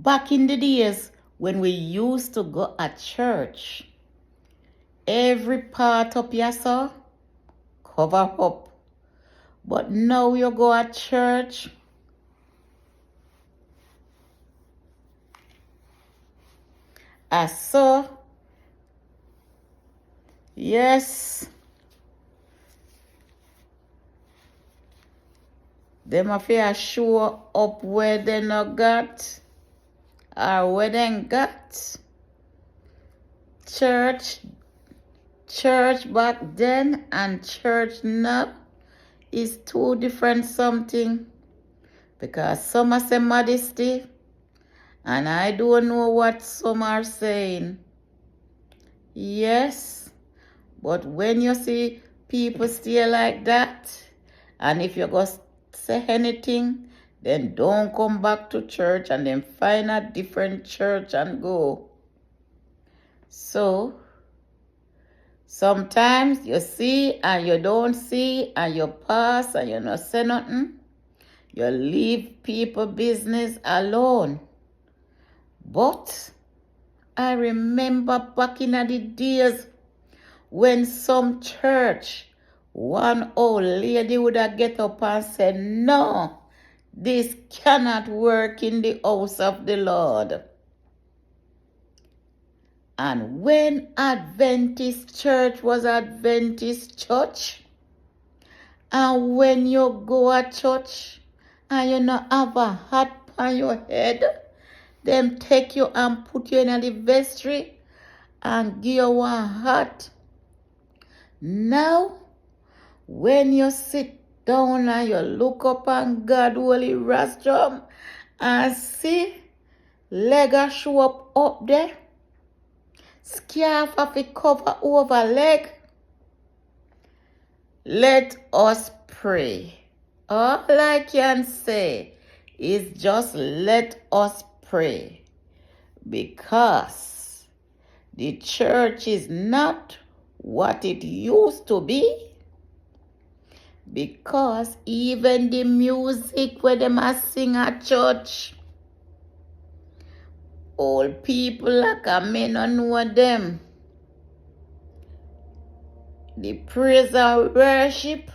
Back in the days when we used to go at church, every part up you saw, cover up. But now you go at church, I saw, yes, them have to show up where they not got or where they got. Church back then and church now is two different something, because some are say modesty and I don't know what some are saying. Yes, but when you see people stay like that, and if you go say anything, then don't come back to church and then find a different church and go. So sometimes you see and you don't see and you pass and you not say nothing. You leave people business alone. But I remember back in the days when some church, one old lady would have get up and say, no, this cannot work in the house of the Lord. And when Adventist church was Adventist church, and when you go to church and you not have a hat on your head, them take you and put you in the vestry and give you one hat. Now, when you sit down and you look up on God holy rostrum and see leg a show up there, scarf of a cover over leg, let us pray. All I can say is just let us pray, because the church is not what it used to be. Because even the music where them a sing at church, old people like a may not know them. The praise and worship,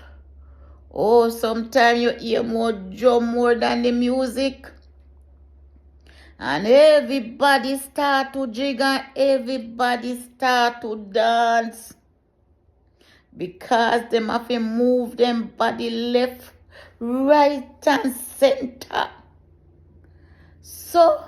oh, sometimes you hear more drum more than the music. And everybody start to jig and everybody start to dance. Because them have to move them body left, right and center. So